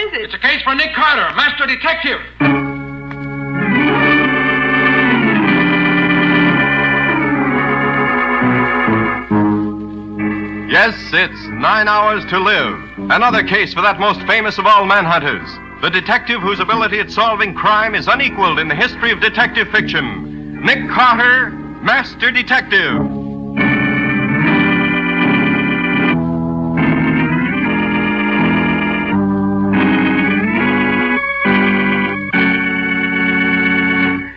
is it? It's a case for Nick Carter, master detective. Yes, it's 9 Hours to Live. Another case for that most famous of all manhunters. The detective whose ability at solving crime is unequaled in the history of detective fiction. Nick Carter, Master Detective.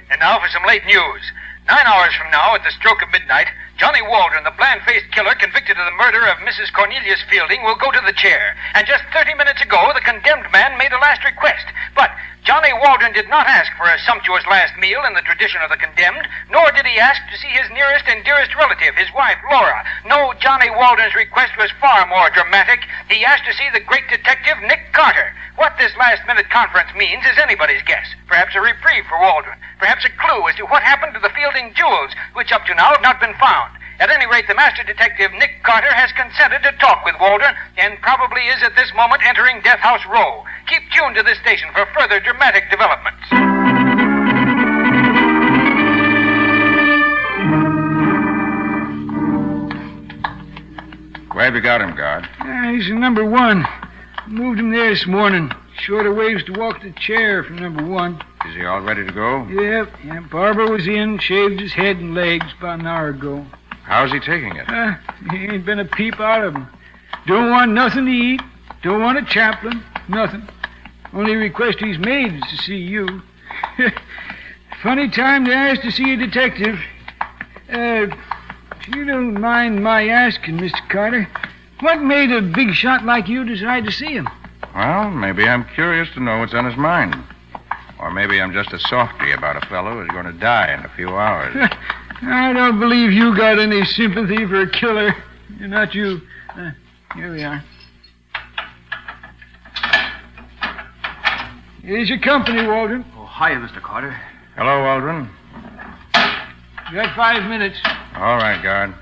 And now for some late news. 9 hours from now, at the stroke of midnight, Johnny Waldron, the bland-faced killer convicted of the murder of Mrs. Cornelius Fielding, will go to the chair. And just 30 minutes ago, the condemned man made a last request. But Johnny Waldron did not ask for a sumptuous last meal in the tradition of the condemned, nor did he ask to see his nearest and dearest relative, his wife, Laura. No, Johnny Waldron's request was far more dramatic. He asked to see the great detective, Nick Carter. What this last-minute conference means is anybody's guess. Perhaps a reprieve for Waldron. Perhaps a clue as to what happened to the Fielding jewels, which up to now have not been found. At any rate, the master detective, Nick Carter, has consented to talk with Waldron and probably is at this moment entering Death House Row. Keep tuned to this station for further dramatic developments. Where have you got him, guard? He's in number 1. Moved him there this morning. Shorter ways to walk to the chair from number 1. Is he all ready to go? Yep. Barber was in, shaved his head and legs about an hour ago. How's he taking it? He ain't been a peep out of him. Don't want nothing to eat. Don't want a chaplain. Nothing. Only request he's made is to see you. Funny time to ask to see a detective. If you don't mind my asking, Mr. Carter, what made a big shot like you decide to see him? Well, maybe I'm curious to know what's on his mind. Or maybe I'm just a softy about a fellow who's going to die in a few hours. I don't believe you got any sympathy for a killer. Not you. Here we are. Here's your company, Waldron. Oh, hiya, Mr. Carter. Hello, Waldron. You got 5 minutes. All right, guard.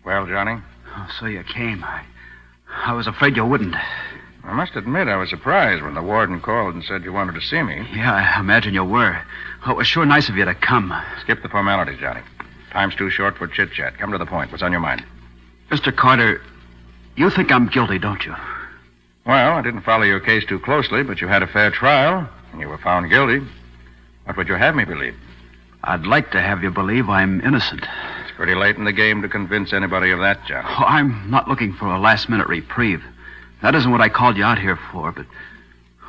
Well, Johnny? Oh, so you came. I was afraid you wouldn't. I must admit I was surprised when the warden called and said you wanted to see me. Yeah, I imagine you were. Oh, it was sure nice of you to come. Skip the formalities, Johnny. Time's too short for chit-chat. Come to the point. What's on your mind? Mr. Carter, you think I'm guilty, don't you? Well, I didn't follow your case too closely, but you had a fair trial, and you were found guilty. What would you have me believe? I'd like to have you believe I'm innocent. It's pretty late in the game to convince anybody of that, Johnny. Oh, I'm not looking for a last-minute reprieve. That isn't what I called you out here for, but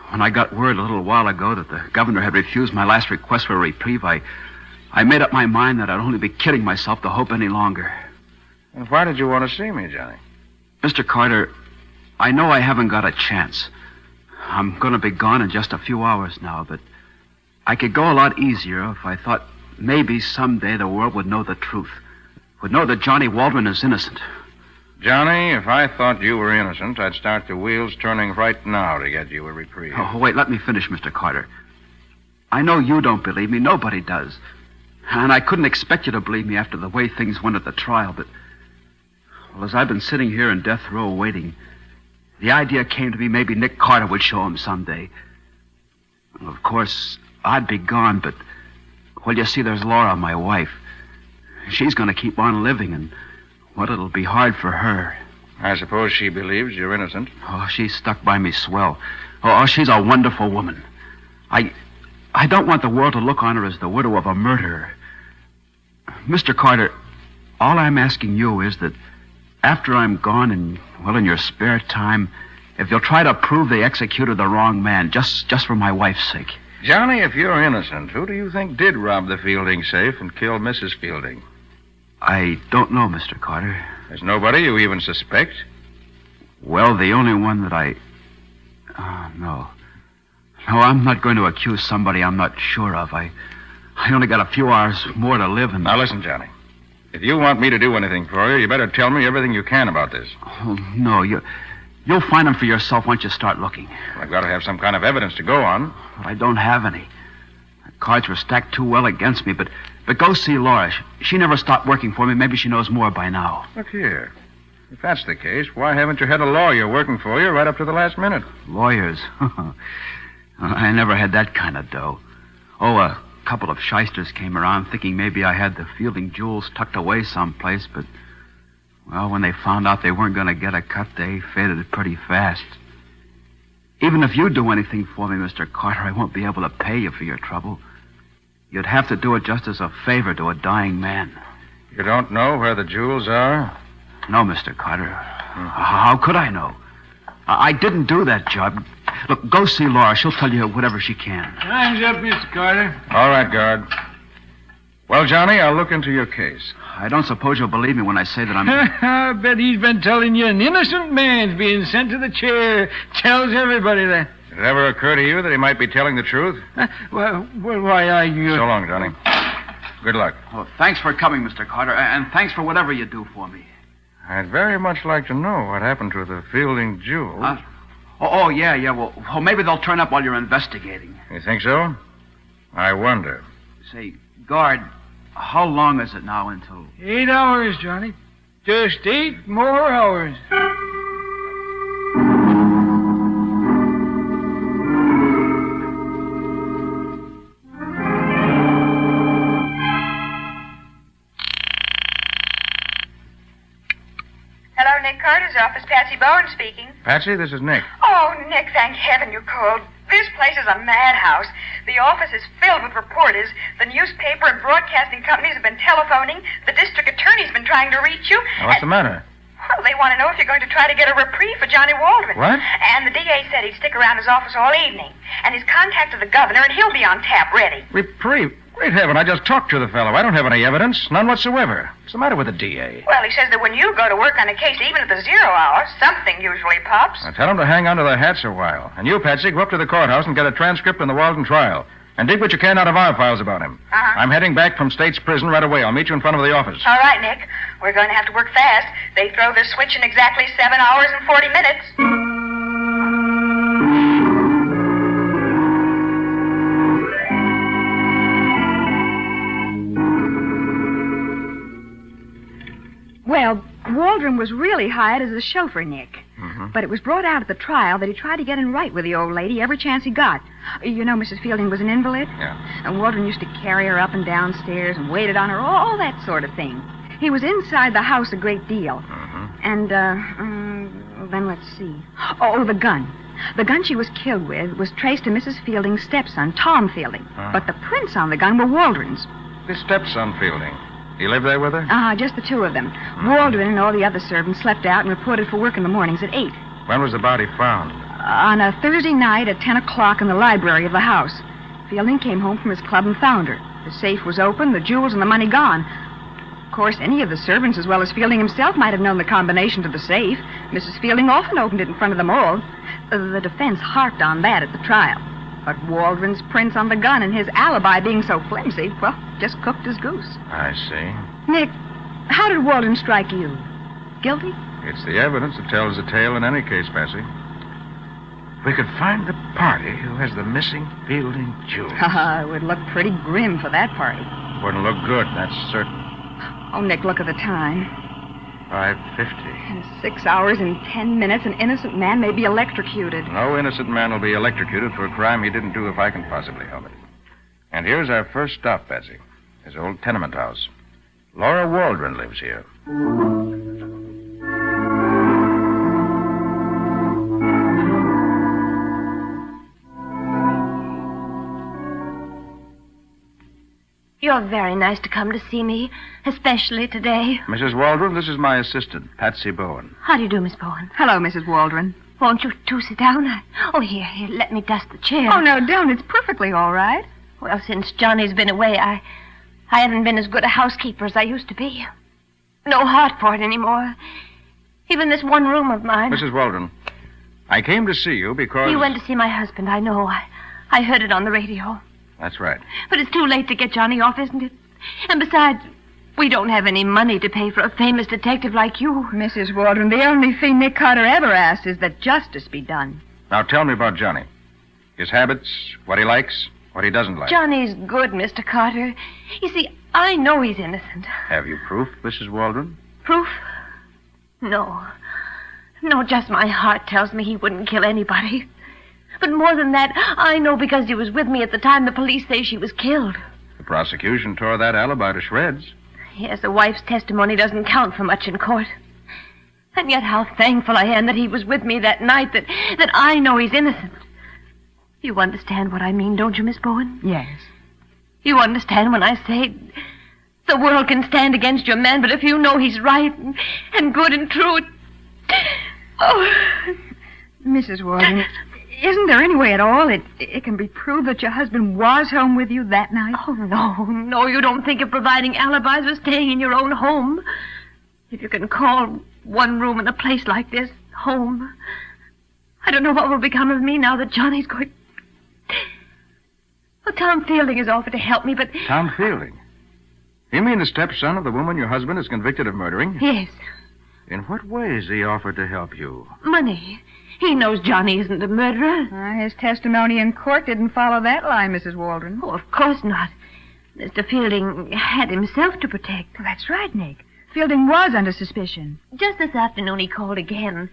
when I got word a little while ago that the governor had refused my last request for a reprieve, I made up my mind that I'd only be kidding myself to hope any longer. And why did you want to see me, Johnny? Mr. Carter, I know I haven't got a chance. I'm going to be gone in just a few hours now, but I could go a lot easier if I thought maybe someday the world would know the truth, would know that Johnny Waldron is innocent. Johnny, if I thought you were innocent, I'd start the wheels turning right now to get you a reprieve. Oh, wait, let me finish, Mr. Carter. I know you don't believe me. Nobody does. And I couldn't expect you to believe me after the way things went at the trial, but... Well, as I've been sitting here in death row waiting, the idea came to me maybe Nick Carter would show him someday. Well, of course, I'd be gone, but... Well, you see, there's Laura, my wife. She's going to keep on living, and... Well, it'll be hard for her. I suppose she believes you're innocent. Oh, she's stuck by me swell. Oh, she's a wonderful woman. I don't want the world to look on her as the widow of a murderer. Mr. Carter, all I'm asking you is that after I'm gone and, well, in your spare time, if you'll try to prove they executed the wrong man, just for my wife's sake. Johnny, if you're innocent, who do you think did rob the Fielding safe and kill Mrs. Fielding? I don't know, Mr. Carter. There's nobody you even suspect? Well, the only one that no. No, I'm not going to accuse somebody I'm not sure of. I only got a few hours more to live, and... Now, listen, Johnny. If you want me to do anything for you, you better tell me everything you can about this. Oh, no, you'll find them for yourself once you start looking. Well, I've got to have some kind of evidence to go on. I don't have any. cards were stacked too well against me, but go see Laura. She never stopped working for me. Maybe she knows more by now. Look here. If that's the case, why haven't you had a lawyer working for you right up to the last minute? Lawyers? I never had that kind of dough. Oh, a couple of shysters came around thinking maybe I had the Fielding jewels tucked away someplace, but, well, when they found out they weren't going to get a cut, they faded pretty fast. Even if you do anything for me, Mr. Carter, I won't be able to pay you for your trouble. You'd have to do it just as a favor to a dying man. You don't know where the jewels are? No, Mr. Carter. How could I know? I didn't do that job. Look, go see Laura. She'll tell you whatever she can. Time's up, Mr. Carter. All right, guard. Well, Johnny, I'll look into your case. I don't suppose you'll believe me when I say that I'm... I bet he's been telling you an innocent man's being sent to the chair. Tells everybody that. Did it ever occur to you that he might be telling the truth? Well, why are you... So long, Johnny. Good luck. Well, thanks for coming, Mr. Carter, and thanks for whatever you do for me. I'd very much like to know what happened to the Fielding jewels. Yeah. Well, maybe they'll turn up while you're investigating. You think so? I wonder. Say, guard, how long is it now until... 8 hours, Johnny. Just 8 more hours. Hello, Nick Carter's office. Patsy Bowen speaking. Patsy, this is Nick. Oh, Nick, thank heaven you called. This place is a madhouse. The office is filled with reporters. The newspaper and broadcasting companies have been telephoning. The district attorney's been trying to reach you. Now, what's the matter? Well, they want to know if you're going to try to get a reprieve for Johnny Waldron. What? And the DA said he'd stick around his office all evening. And he's contacted the governor, and he'll be on tap ready. Reprieve? Great heaven, I just talked to the fellow. I don't have any evidence. None whatsoever. What's the matter with the DA? Well, he says that when you go to work on a case, even at the 0 hour, something usually pops. Now, tell him to hang on to their hats a while. And you, Patsy, go up to the courthouse and get a transcript in the Walden trial. And dig what you can out of our files about him. Uh-huh. I'm heading back from State's prison right away. I'll meet you in front of the office. All right, Nick. We're going to have to work fast. They throw this switch in exactly 7 hours and 40 minutes. Well, Waldron was really hired as a chauffeur, Nick. Mm-hmm. But it was brought out at the trial that he tried to get in right with the old lady every chance he got. You know, Mrs. Fielding was an invalid? Yeah. And Waldron used to carry her up and downstairs and waited on her, all that sort of thing. He was inside the house a great deal. Mm-hmm. And, then let's see. Oh, the gun. The gun she was killed with was traced to Mrs. Fielding's stepson, Tom Fielding. But the prints on the gun were Waldron's. His stepson, Fielding. He lived there with her? Just the two of them. Waldron and all the other servants slept out and reported for work in the mornings at 8. When was the body found? On a Thursday night at 10 o'clock in the library of the house. Fielding came home from his club and found her. The safe was open, the jewels and the money gone. Of course, any of the servants, as well as Fielding himself, might have known the combination to the safe. Mrs. Fielding often opened it in front of them all. The defense harped on that at the trial. But Waldron's prints on the gun and his alibi being so flimsy, well, just cooked his goose. I see. Nick, how did Waldron strike you? Guilty? It's the evidence that tells the tale in any case, Patsy. We could find the party who has the missing Fielding jewels. It would look pretty grim for that party. Wouldn't look good, that's certain. Oh, Nick, look at the time. 5:50. In 6 hours and 10 minutes, an innocent man may be electrocuted. No innocent man will be electrocuted for a crime he didn't do if I can possibly help it. And here's our first stop, Patsy. His old tenement house. Laura Waldron lives here. You're very nice to come to see me, especially today. Mrs. Waldron, this is my assistant, Patsy Bowen. How do you do, Miss Bowen? Hello, Mrs. Waldron. Won't you two sit down? Here, let me dust the chair. Oh, no, don't. It's perfectly all right. Well, since Johnny's been away, I haven't been as good a housekeeper as I used to be. No heart for it anymore. Even this one room of mine. Mrs. Waldron, I came to see you because... You went to see my husband, I know. I heard it on the radio. That's right. But it's too late to get Johnny off, isn't it? And besides, we don't have any money to pay for a famous detective like you. Mrs. Waldron, the only fee Nick Carter ever asked is that justice be done. Now tell me about Johnny. His habits, what he likes, What he doesn't like. Johnny's good, Mr. Carter. You see, I know he's innocent. Have you proof, Mrs. Waldron? Proof? No. No, just my heart tells me he wouldn't kill anybody. But more than that, I know because he was with me at the time the police say she was killed. The prosecution tore that alibi to shreds. Yes, the wife's testimony doesn't count for much in court. And yet how thankful I am that he was with me that night, that I know he's innocent. You understand what I mean, don't you, Miss Bowen? Yes. You understand when I say the world can stand against your man, but if you know he's right and good and true... Oh... Mrs. Waldron, isn't there any way at all it can be proved that your husband was home with you that night? Oh, no, you don't think of providing alibis for staying in your own home. If you can call one room in a place like this home. I don't know what will become of me now that Johnny's going... Well, Tom Fielding has offered to help me, but... Tom Fielding? You mean the stepson of the woman your husband is convicted of murdering? Yes. In what ways he offered to help you? Money. He knows Johnny isn't a murderer. His testimony in court didn't follow that line, Mrs. Waldron. Oh, of course not. Mr. Fielding had himself to protect. That's right, Nick. Fielding was under suspicion. Just this afternoon he called again.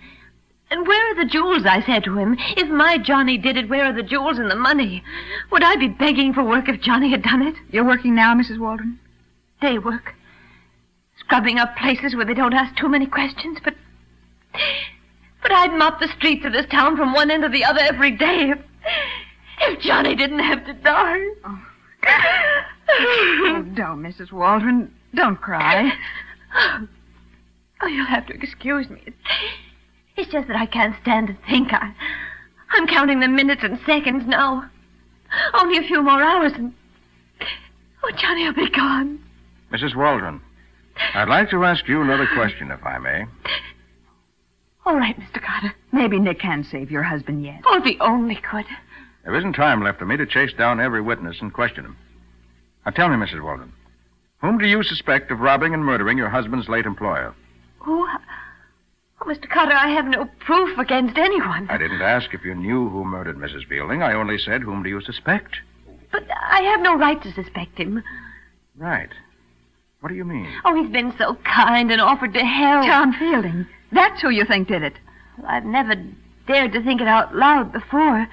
And where are the jewels, I said to him. If my Johnny did it, where are the jewels and the money? Would I be begging for work if Johnny had done it? You're working now, Mrs. Waldron? Day work. Scrubbing up places where they don't ask too many questions, but I'd mop the streets of this town from one end to the other every day if Johnny didn't have to die. Oh, don't, Mrs. Waldron. Don't cry. Oh, you'll have to excuse me. It's just that I can't stand to think. I'm counting the minutes and seconds now. Only a few more hours and... Oh, Johnny will be gone. Mrs. Waldron, I'd like to ask you another question, if I may. All right, Mr. Carter. Maybe Nick can save your husband yet. Oh, if he only could. There isn't time left for me to chase down every witness and question him. Now tell me, Mrs. Waldron, whom do you suspect of robbing and murdering your husband's late employer? Who? Oh, Mr. Carter, I have no proof against anyone. I didn't ask if you knew who murdered Mrs. Fielding. I only said, whom do you suspect? But I have no right to suspect him. Right. What do you mean? Oh, he's been so kind and offered to help. Tom Fielding. That's who you think did it. Well, I've never dared to think it out loud before.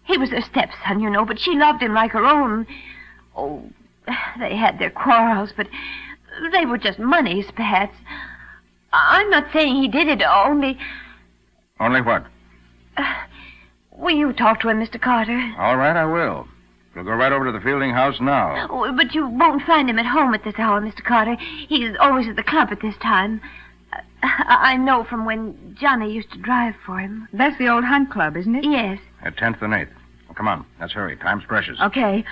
He was her stepson, you know, but she loved him like her own. Oh, they had their quarrels, but they were just money's pats. I'm not saying he did it, only... Only what? Will you talk to him, Mr. Carter? All right, I will. We'll go right over to the Fielding house now. Oh, but you won't find him at home at this hour, Mr. Carter. He's always at the club at this time. I know from when Johnny used to drive for him. That's the old Hunt Club, isn't it? Yes. At 10th and 8th. Well, come on. Let's hurry. Time's precious. Okay.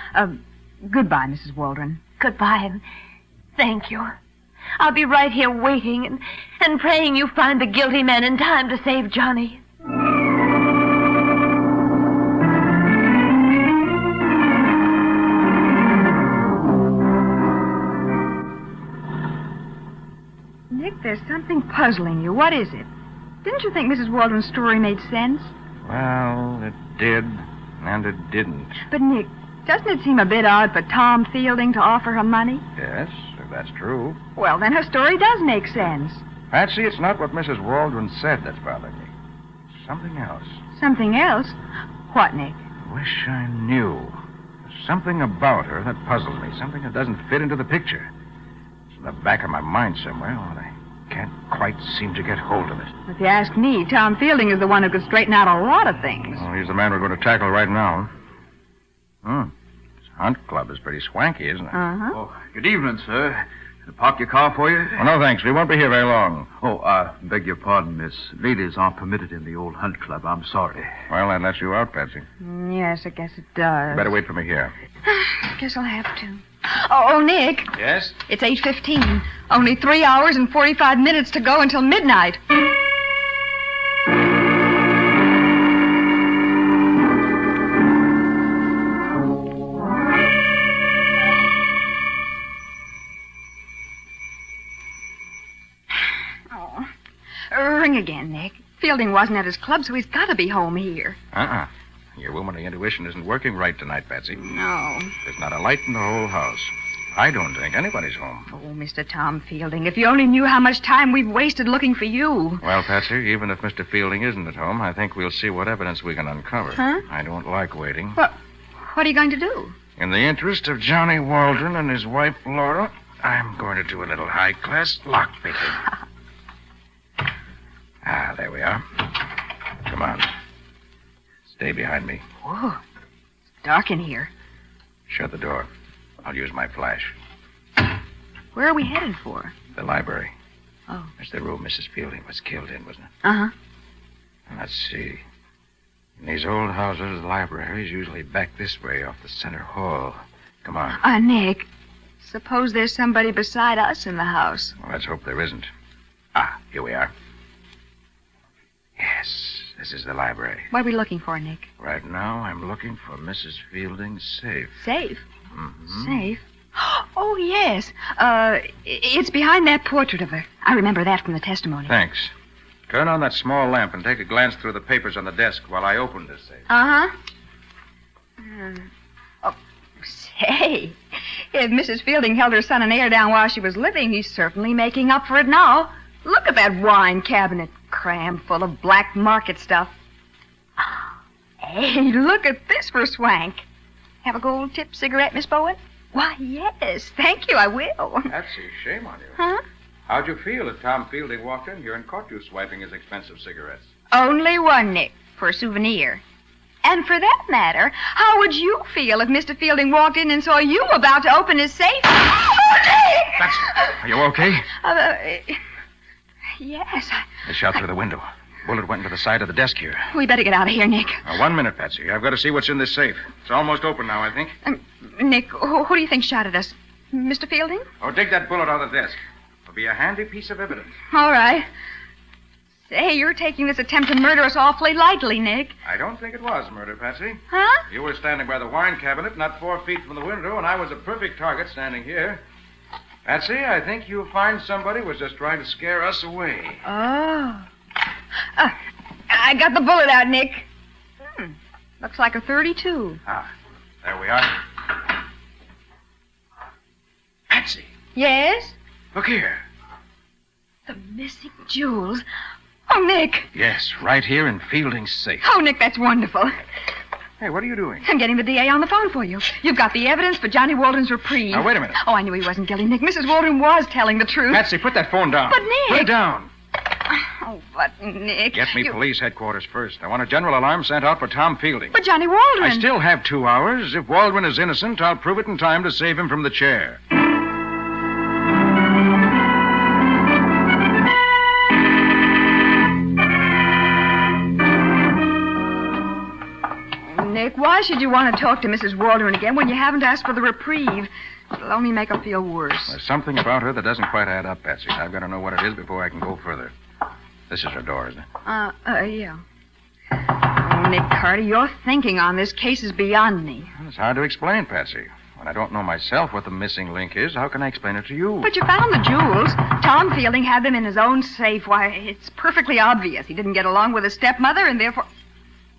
Goodbye, Mrs. Waldron. Goodbye, and thank you. I'll be right here waiting and praying you find the guilty man in time to save Johnny. Nick, there's something puzzling you. What is it? Didn't you think Mrs. Waldron's story made sense? Well, it did, and it didn't. But, Nick, doesn't it seem a bit odd for Tom Fielding to offer her money? Yes, if that's true. Well, then her story does make sense. Patsy, it's not what Mrs. Waldron said that's bothering me. It's something else. Something else? What, Nick? Wish I knew. There's something about her that puzzles me, something that doesn't fit into the picture. It's in the back of my mind somewhere, and I can't quite seem to get hold of it. If you ask me, Tom Fielding is the one who could straighten out a lot of things. Well, he's the man we're going to tackle right now. This Hunt Club is pretty swanky, isn't it? Uh-huh. Oh, good evening, sir. Can I park your car for you? Oh, no, thanks. We won't be here very long. Oh, I beg your pardon, miss. Ladies aren't permitted in the old Hunt Club. I'm sorry. Well, that lets you out, Patsy. Yes, I guess it does. You better wait for me here. Guess I'll have to. Oh, Nick. Yes? It's 8:15. Only 3 hours and 45 minutes to go until midnight. Ring again, Nick. Fielding wasn't at his club, so he's got to be home here. Your womanly intuition isn't working right tonight, Patsy. No. There's not a light in the whole house. I don't think anybody's home. Oh, Mr. Tom Fielding, if you only knew how much time we've wasted looking for you. Well, Patsy, even if Mr. Fielding isn't at home, I think we'll see what evidence we can uncover. Huh? I don't like waiting. What are you going to do? In the interest of Johnny Waldron and his wife, Laura, I'm going to do a little high-class lockpicking. There we are. Come on. Stay behind me. Whoa, it's dark in here. Shut the door. I'll use my flash. Where are we headed for? The library. Oh. That's the room Mrs. Fielding was killed in, wasn't it? Uh-huh. Let's see. In these old houses, the library's usually back this way off the center hall. Come on. Nick, suppose there's somebody beside us in the house. Well, let's hope there isn't. Here we are. Yes, this is the library. What are we looking for, Nick? Right now, I'm looking for Mrs. Fielding's safe. Safe? Mm-hmm. Safe? Oh, yes. It's behind that portrait of her. I remember that from the testimony. Thanks. Turn on that small lamp and take a glance through the papers on the desk while I open this safe. Uh-huh. Oh, say, if Mrs. Fielding held her son and heir down while she was living, he's certainly making up for it now. Look at that wine cabinet, crammed full of black market stuff. Hey, look at this for swank. Have a gold-tipped cigarette, Miss Bowen? Why, yes. Thank you, I will. Patsy, shame on you. Huh? How'd you feel if Tom Fielding walked in here and caught you swiping his expensive cigarettes? Only one, Nick, for a souvenir. And for that matter, how would you feel if Mr. Fielding walked in and saw you about to open his safe? Oh, Nick! Patsy, are you okay? Yes. I shot through the window. Bullet went into the side of the desk here. We better get out of here, Nick. Now, 1 minute, Patsy. I've got to see what's in this safe. It's almost open now, I think. Nick, who do you think shot at us? Mr. Fielding? Oh, dig that bullet out of the desk. It'll be a handy piece of evidence. All right. Say, you're taking this attempt to murder us awfully lightly, Nick. I don't think it was murder, Patsy. Huh? You were standing by the wine cabinet, not 4 feet from the window, and I was a perfect target standing here. Patsy, I think you'll find somebody was just trying to scare us away. Oh. I got the bullet out, Nick. Looks like a .32. There we are. Patsy, Yes? look here. The missing jewels. Oh, Nick. Yes, right here in Fielding's safe. Oh, Nick, that's wonderful. Hey, what are you doing? I'm getting the DA on the phone for you. You've got the evidence for Johnny Waldron's reprieve. Now, wait a minute. Oh, I knew he wasn't guilty, Nick. Mrs. Waldron was telling the truth. Patsy, put that phone down. But, Nick. Put it down. Oh, but, Nick... Get me police headquarters first. I want a general alarm sent out for Tom Fielding. But Johnny Waldron... I still have 2 hours. If Waldron is innocent, I'll prove it in time to save him from the chair. Nick, why should you want to talk to Mrs. Waldron again when you haven't asked for the reprieve? It'll only make her feel worse. There's something about her that doesn't quite add up, Patsy. I've got to know what it is before I can go further. This is her door, isn't it? Yeah. Oh, Nick Carter, your thinking on this case is beyond me. Well, it's hard to explain, Patsy. When I don't know myself what the missing link is, how can I explain it to you? But you found the jewels. Tom Fielding had them in his own safe. Why, it's perfectly obvious. He didn't get along with his stepmother, and therefore...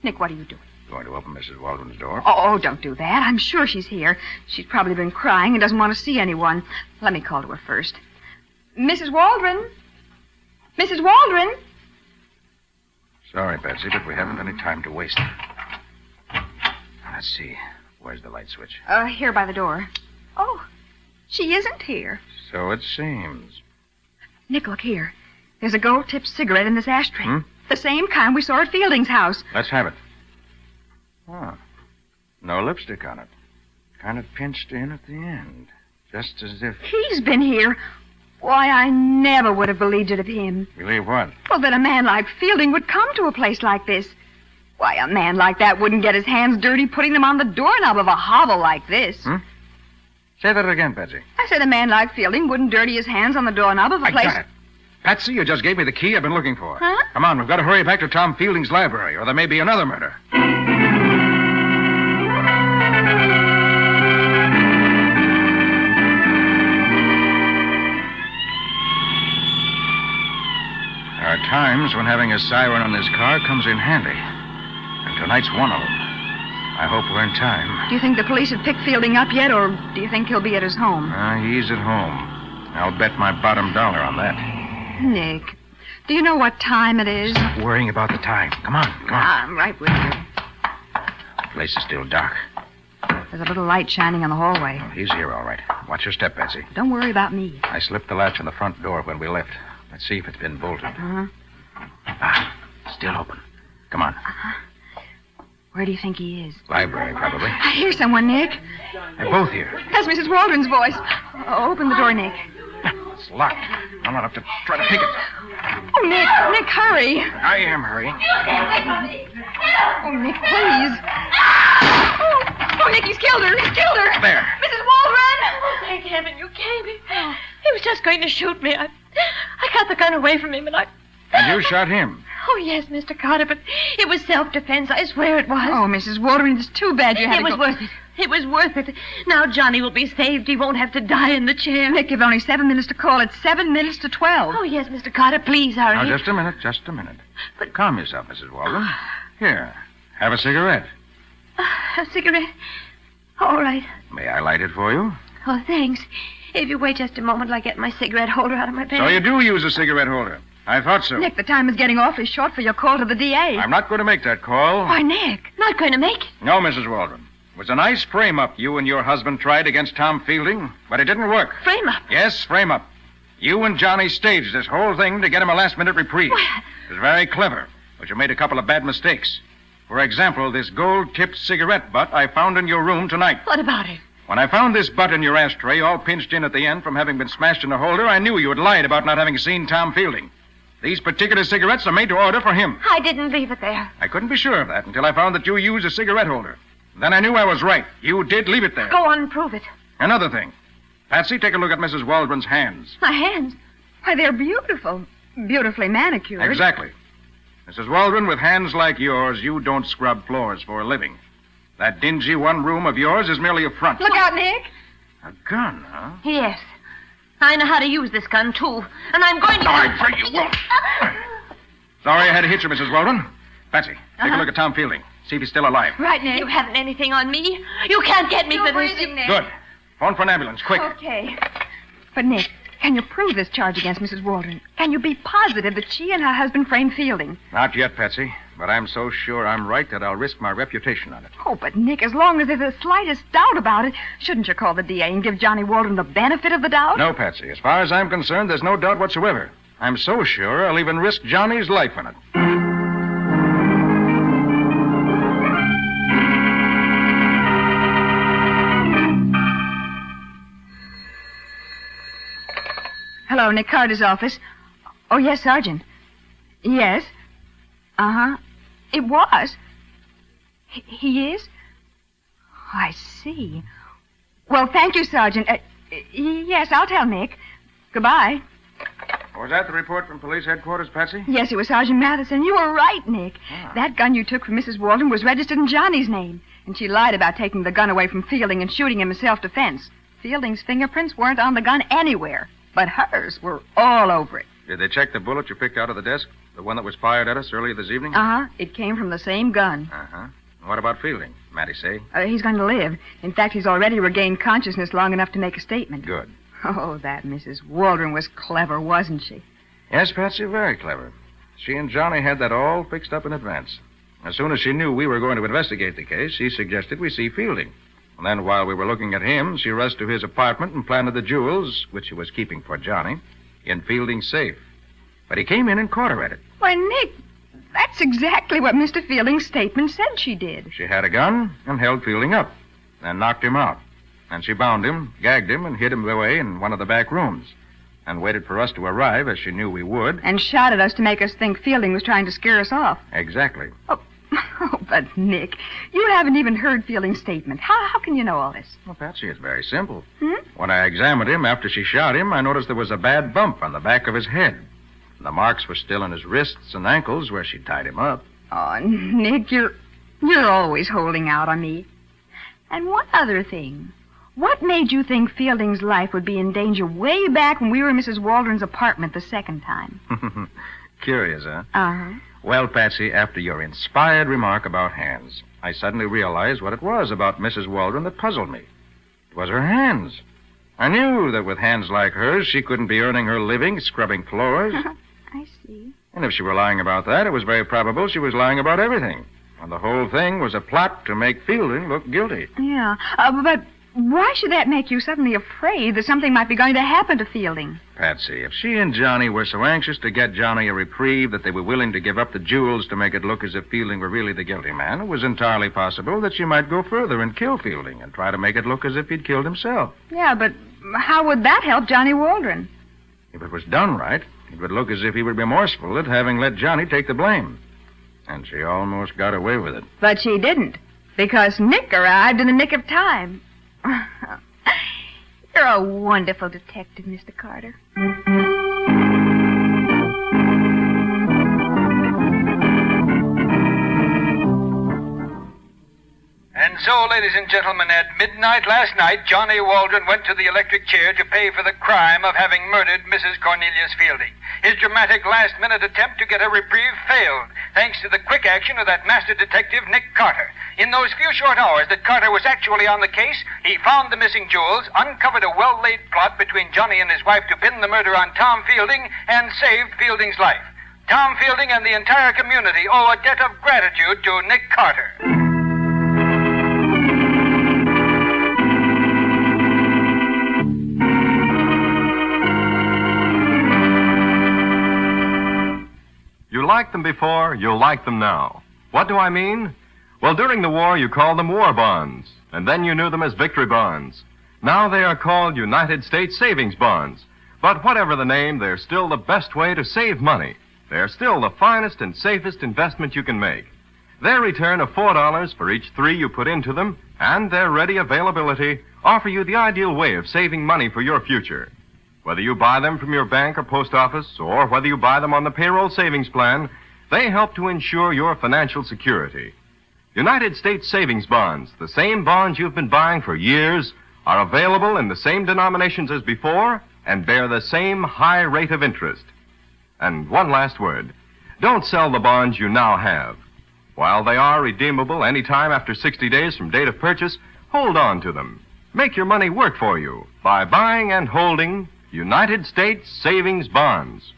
Nick, what are you doing? Going to open Mrs. Waldron's door? Oh, don't do that. I'm sure she's here. She's probably been crying and doesn't want to see anyone. Let me call to her first. Mrs. Waldron? Mrs. Waldron? Sorry, Patsy, but we haven't any time to waste. Let's see. Where's the light switch? Here by the door. Oh, she isn't here. So it seems. Nick, look here. There's a gold-tipped cigarette in this ashtray. Hmm? The same kind we saw at Fielding's house. Let's have it. Oh. No lipstick on it. Kind of pinched in at the end. Just as if... He's been here. Why, I never would have believed it of him. Believe what? Well, that a man like Fielding would come to a place like this. Why, a man like that wouldn't get his hands dirty putting them on the doorknob of a hovel like this. Hmm? Say that again, Patsy. I said a man like Fielding wouldn't dirty his hands on the doorknob of a place... I got it. Patsy, you just gave me the key I've been looking for. Huh? Come on, we've got to hurry back to Tom Fielding's library, or there may be another murder. There are times when having a siren on this car comes in handy. And tonight's one of them. I hope we're in time. Do you think the police have picked Fielding up yet, or do you think he'll be at his home? He's at home. I'll bet my bottom dollar on that. Nick, do you know what time it is? Stop worrying about the time. Come on. I'm right with you. The place is still dark. There's a little light shining on the hallway. Oh, he's here, all right. Watch your step, Betsy. Don't worry about me. I slipped the latch on the front door when we left. Let's see if it's been bolted. Still open. Come on. Where do you think he is? Library, probably. I hear someone, Nick. They're both here. That's Mrs. Waldron's voice. Open the door, Nick. It's locked. I'll not have to try to pick it. Oh, Nick, hurry. I am hurrying. Oh, Nick, please. Oh, Nick, he's killed her. There. Mrs. Waldron! Oh, thank heaven you came. He was just going to shoot me. I got the gun away from him, and And you shot him. Oh, yes, Mr. Carter, but it was self-defense. I swear it was. Oh, Mrs. Waldron, it's too bad you had It was worth it. It was worth it. Now Johnny will be saved. He won't have to die in the chair. Nick, you've only 7 minutes to call. It's 7 minutes to 12. Oh, yes, Mr. Carter, please hurry. Now, just a minute. But calm yourself, Mrs. Waldron. Here, have a cigarette. A cigarette? All right. May I light it for you? Oh, thanks. If you wait just a moment, I'll get my cigarette holder out of my bag. So you do use a cigarette holder. I thought so. Nick, the time is getting awfully short for your call to the DA. I'm not going to make that call. Why, Nick? Not going to make it. No, Mrs. Waldron. It was a nice frame-up you and your husband tried against Tom Fielding, but it didn't work. Frame up. Yes, frame-up. You and Johnny staged this whole thing to get him a last-minute reprieve. It was very clever, but you made a couple of bad mistakes. For example, this gold-tipped cigarette butt I found in your room tonight. What about it? When I found this butt in your ashtray, all pinched in at the end from having been smashed in a holder, I knew you had lied about not having seen Tom Fielding. These particular cigarettes are made to order for him. I didn't leave it there. I couldn't be sure of that until I found that you used a cigarette holder. Then I knew I was right. You did leave it there. Go on and prove it. Another thing. Patsy, take a look at Mrs. Waldron's hands. My hands. Why, they're beautiful. Beautifully manicured. Exactly. Mrs. Waldron, with hands like yours, you don't scrub floors for a living. That dingy one room of yours is merely a front. Look out, Nick. A gun, huh? Yes. I know how to use this gun, too. And I'm going to... I pray you won't. Sorry I had to hit you, Mrs. Waldron. Patsy, take a look at Tom Fielding. See if he's still alive. Right, Nick. You haven't anything on me. You can't get me for this. Nick. Good. Phone for an ambulance, quick. Okay. But, Nick, can you prove this charge against Mrs. Waldron? Can you be positive that she and her husband framed Fielding? Not yet, Patsy. But I'm so sure I'm right that I'll risk my reputation on it. Oh, but, Nick, as long as there's the slightest doubt about it, shouldn't you call the DA and give Johnny Waldron the benefit of the doubt? No, Patsy. As far as I'm concerned, there's no doubt whatsoever. I'm so sure I'll even risk Johnny's life in it. Hello, Nick Carter's office. Oh, yes, Sergeant. Yes. Uh-huh. It was. He is? I see. Well, thank you, Sergeant. Yes, I'll tell Nick. Goodbye. Was that the report from police headquarters, Patsy? Yes, it was Sergeant Matheson. You were right, Nick. Ah. That gun you took from Mrs. Waldron was registered in Johnny's name, and she lied about taking the gun away from Fielding and shooting him in self-defense. Fielding's fingerprints weren't on the gun anywhere, but hers were all over it. Did they check the bullet you picked out of the desk? The one that was fired at us earlier this evening? Uh-huh. It came from the same gun. Uh-huh. What about Fielding? Matty say? He's going to live. In fact, he's already regained consciousness long enough to make a statement. Good. Oh, that Mrs. Waldron was clever, wasn't she? Yes, Patsy, very clever. She and Johnny had that all fixed up in advance. As soon as she knew we were going to investigate the case, she suggested we see Fielding. And then while we were looking at him, she rushed to his apartment and planted the jewels, which she was keeping for Johnny, in Fielding's safe. But he came in and caught her at it. Why, Nick, that's exactly what Mr. Fielding's statement said she did. She had a gun and held Fielding up, and knocked him out. And she bound him, gagged him, and hid him away in one of the back rooms. And waited for us to arrive, as she knew we would. And shot at us to make us think Fielding was trying to scare us off. Exactly. Oh, but, Nick, you haven't even heard Fielding's statement. How can you know all this? Well, Patsy, it's very simple. When I examined him after she shot him, I noticed there was a bad bump on the back of his head. The marks were still on his wrists and ankles where she tied him up. Oh, Nick, you're always holding out on me. And one other thing. What made you think Fielding's life would be in danger way back when we were in Mrs. Waldron's apartment the second time? Curious, huh? Uh-huh. Well, Patsy, after your inspired remark about hands, I suddenly realized what it was about Mrs. Waldron that puzzled me. It was her hands. I knew that with hands like hers, she couldn't be earning her living scrubbing floors. I see. And if she were lying about that, it was very probable she was lying about everything. And the whole thing was a plot to make Fielding look guilty. Yeah, but why should that make you suddenly afraid that something might be going to happen to Fielding? Patsy, if she and Johnny were so anxious to get Johnny a reprieve that they were willing to give up the jewels to make it look as if Fielding were really the guilty man, it was entirely possible that she might go further and kill Fielding and try to make it look as if he'd killed himself. Yeah, but how would that help Johnny Waldron? If it was done right, it would look as if he were remorseful at having let Johnny take the blame. And she almost got away with it. But she didn't, because Nick arrived in the nick of time. You're a wonderful detective, Mr. Carter. And so, ladies and gentlemen, at midnight last night, Johnny Waldron went to the electric chair to pay for the crime of having murdered Mrs. Cornelius Fielding. His dramatic last-minute attempt to get a reprieve failed, thanks to the quick action of that master detective, Nick Carter. In those few short hours that Carter was actually on the case, he found the missing jewels, uncovered a well-laid plot between Johnny and his wife to pin the murder on Tom Fielding, and saved Fielding's life. Tom Fielding and the entire community owe a debt of gratitude to Nick Carter. You liked them before, you'll like them now. What do I mean? Well, during the war, you called them war bonds, and then you knew them as victory bonds. Now they are called United States Savings Bonds. But whatever the name, they're still the best way to save money. They're still the finest and safest investment you can make. Their return of $4 for each 3 you put into them, and their ready availability offer you the ideal way of saving money for your future. Whether you buy them from your bank or post office, or whether you buy them on the payroll savings plan, they help to ensure your financial security. United States Savings Bonds, the same bonds you've been buying for years, are available in the same denominations as before and bear the same high rate of interest. And one last word. Don't sell the bonds you now have. While they are redeemable any time after 60 days from date of purchase, hold on to them. Make your money work for you by buying and holding United States Savings Bonds.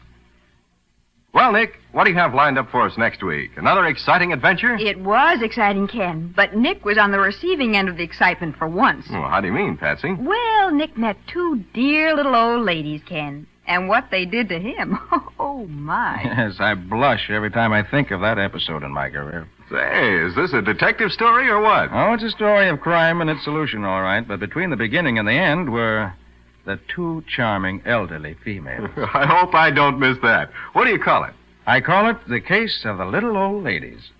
Well, Nick, what do you have lined up for us next week? Another exciting adventure? It was exciting, Ken, but Nick was on the receiving end of the excitement for once. Well, how do you mean, Patsy? Well, Nick met 2 dear little old ladies, Ken, and what they did to him. Oh, my. Yes, I blush every time I think of that episode in my career. Say, is this a detective story or what? Oh, it's a story of crime and its solution, all right, but between the beginning and the end were the 2 charming elderly females. I hope I don't miss that. What do you call it? I call it The Case of the Little Old Ladies.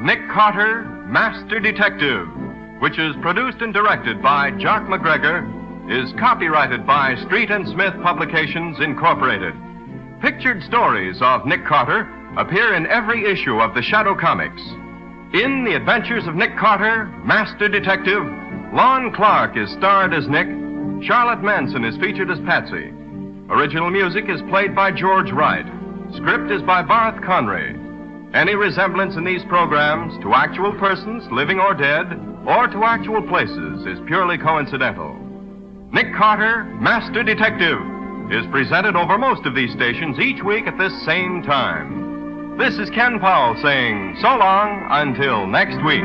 Nick Carter, Master Detective, which is produced and directed by Jock McGregor, is copyrighted by Street and Smith Publications, Incorporated. Pictured stories of Nick Carter appear in every issue of the Shadow Comics. In The Adventures of Nick Carter, Master Detective, Lon Clark is starred as Nick, Charlotte Manson is featured as Patsy. Original music is played by George Wright. Script is by Barth Conry. Any resemblance in these programs to actual persons, living or dead, or to actual places is purely coincidental. Nick Carter, Master Detective, is presented over most of these stations each week at this same time. This is Ken Powell saying so long until next week.